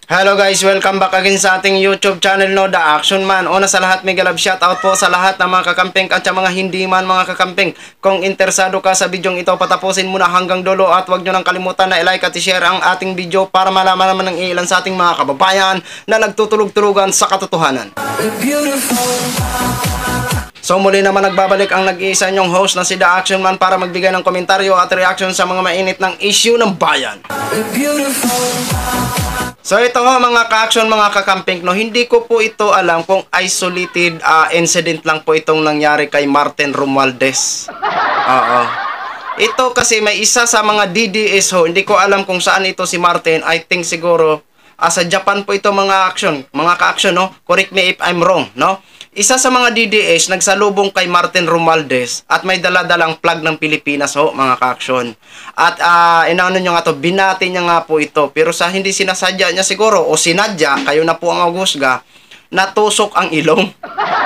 Hello guys, welcome back again sa ating YouTube channel, no, The Action Man. Una sa lahat, mega love shoutout po sa lahat ng mga kakamping at sa mga hindi man mga kakamping. Kung interesado ka sa bidyong ito, patapusin muna hanggang dulo at huwag nyo nang kalimutan na i-like at i-share ang ating video para malaman naman ng ilan sa ating mga kababayan na nagtutulog-tulugan sa katotohanan. So muli naman nagbabalik ang nag-iisa nyong host na si The Action Man para magbigay ng komentaryo at reaction sa mga mainit ng issue ng bayan. So ito ho mga ka-action, mga kakamping, no, hindi ko po ito alam kung isolated incident lang po itong nangyari kay Martin Romualdez. Oo. Ito kasi may isa sa mga DDS ho, hindi ko alam kung saan ito si Martin. I think siguro sa Japan po ito mga ka-action, no? Correct me if I'm wrong, no? Isa sa mga DDS nagsalubong kay Martin Romualdez at may dala-dalang flag ng Pilipinas ho, mga ka-action. At inaano nyo nga to, binati niya nga po ito. Pero sa hindi sinasadya niya siguro o sinadya, kayo na po ang magusga, natusok ang ilong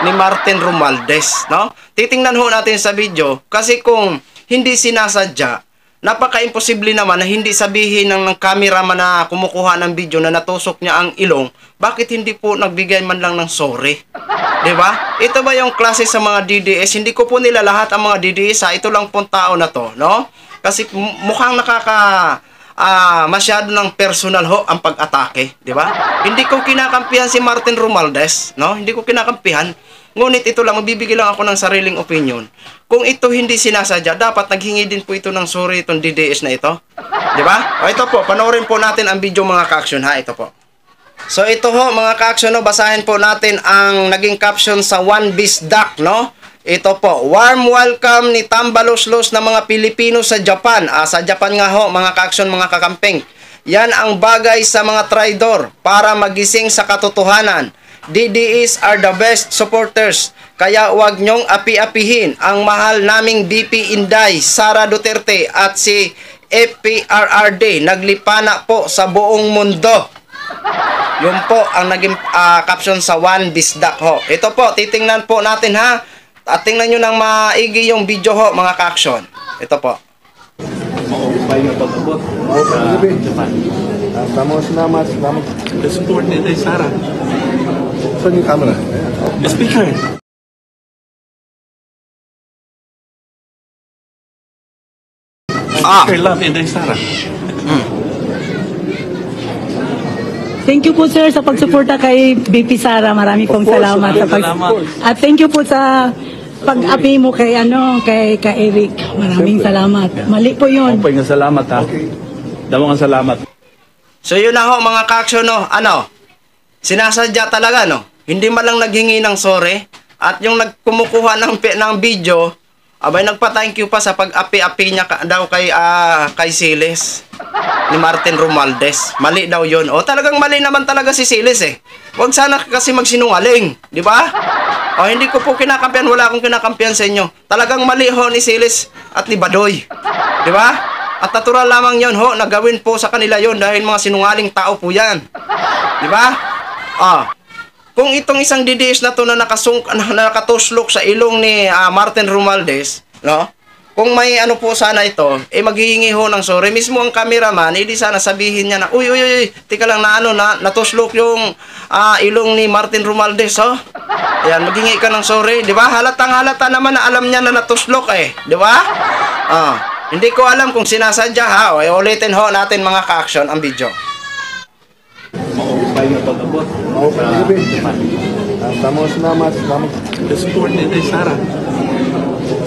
ni Martin Romualdez, no? Titingnan ho natin sa video kasi kung hindi sinasadya, napaka-imposible naman na hindi sabihin ng cameraman na kumukuha ng video na natusok niya ang ilong, bakit hindi po nagbigay man lang ng sorry? Diba? Ito ba yung klase sa mga DDS? Hindi ko po nila lahat ang mga DDS, ito lang pong tao na to, no? Kasi mukhang masyado ng personal ho ang pag-atake, diba? Hindi ko kinakampihan si Martin Romualdez, no? Hindi ko kinakampihan. Ngunit ito lang, magbibigay lang ako ng sariling opinion. Kung ito hindi sinasadya, dapat naghingi din po ito ng sorry itong DDS na ito. Diba? O ito po, panoorin po natin ang video mga ka-action ha, ito po. So ito ho mga ka-action, no, basahin po natin ang naging caption sa One Beast Duck, no? Ito po, warm welcome ni Tambalos-los na mga Pilipino sa Japan. Sa Japan nga ho mga ka-action, mga kakamping. Yan ang bagay sa mga traidor para magising sa katotohanan. DDS are the best supporters, kaya huwag nyong api-apihin ang mahal naming BP Inday, Sara Duterte at si FPRRD. Naglipana po sa buong mundo. Yun po ang naging caption sa One Beast Duck ho. Ito po, titingnan po natin ha. At tingnan nyo ng maigi yung video ho mga ka-action. Ito po. Maupay na pag-abot sa Japan. Salamat. The support ni Inday Sara. Saan yung camera? The speaker. Speaker love Inday Sara. Thank you po sir sa pagsuporta kay BP Sara. Marami pong salamat sa at thank you po sa pag-api mo kay Eric. Maraming salamat. Mali po 'yun. Maupay nga salamat ha. Damo nga salamat. So yun na ho mga ka-action, no. Sinasadya talaga, no. Hindi man lang naghingi ng sorry at yung nagkumukuha ng video, abay nagpa-thank you pa sa pag-api-api niya daw kay Siles ni Martin Romualdez. Mali daw yun. O talagang mali naman talaga si Siles eh. Huwag sana kasi magsinungaling, di ba? O hindi ko po kinakampihan, wala akong kinakampihan sa inyo. Talagang mali ho ni Siles at ni Badoy. Di ba? At natural lamang yun ho, nagawin po sa kanila yon dahil mga sinungaling tao po yan. Di ba? Kung itong isang DDS na to na nakatuslok sa ilong ni Martin Romualdez, no? Kung may ano po sana ito, maghihingi ho ng sorry. Mismo ang cameraman, di sana sabihin niya na, uy, tika lang natuslok yung ilong ni Martin Romualdez, oh. Ayan, maghingi ka ng sorry, di ba? Halatang-halata naman na alam niya na natuslok eh, di ba? Hindi ko alam kung sinasadya ha. Ulitin ho natin mga ka-action ang video. Maupay na pag-abot sa Japan. Salamat. The support ni Inday Sara.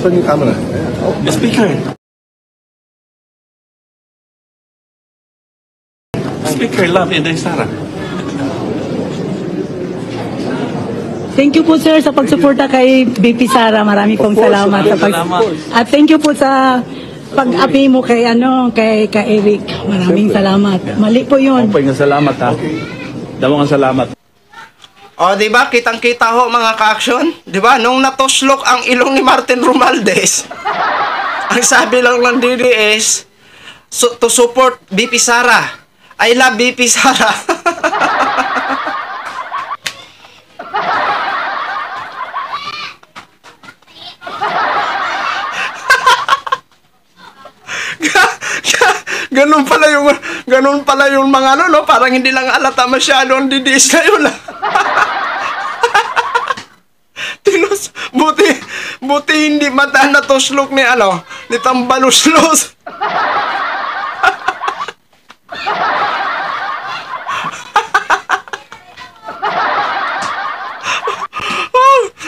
Saan yung camera? The speaker. Speaker love Inday Sara. Thank you po sir sa pagsuporta kay BP Sara. Marami pong salamat at thank you po sa pag-api mo kay Eric. Maraming salamat. Mali po 'yun. Maupay nga salamat ha. Damo nga salamat. O, di ba? Kitang-kita ho mga ka-action. Di ba? Nung natuslok ang ilong ni Martin Romualdez, ang sabi lang ng DDS, to support BP Sara. I love BP Sara. ganun pala yung mga ano, no? Parang hindi lang alata masyado ang didiis na yun. Tinos, buti hindi mata na tuslok ni ano, ni Tambaluslos.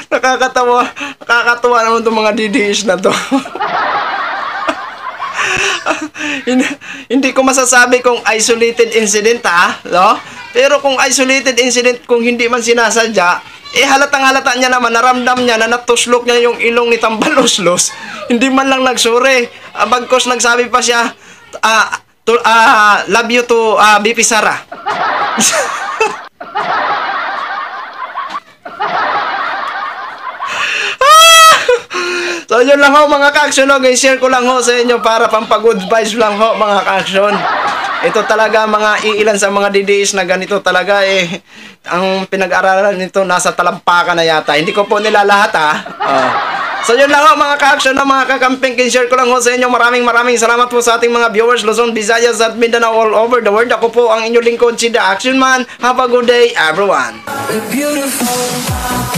Nakakatawa naman itong mga DDS na to. Hindi ko masasabi kung isolated incident no? Pero kung isolated incident, kung hindi man sinasadya, halatang halata niya naman, naramdam niya na natuslok niya yung ilong ni Tambaluslos. Hindi man lang nagsuri. Bagkos nagsabi pa siya, love you to BP Sara. So yun lang ho mga ka-action, guys, share ko lang ho sa inyo para pampag-good vibes lang ho mga ka-action. Ito talaga mga iilan sa mga DDS na ganito talaga ang pinag-aralan nito nasa talampakan na yata. Hindi ko po nila lahat So yun lang ho mga ka-action na mga kakamping, share ko lang ho sa inyo. Maraming salamat po sa ating mga viewers Luzon, Visayas at Mindanao all over the world. Ako po ang inyong lingkod, si The Action Man. Have a good day everyone. Beautiful.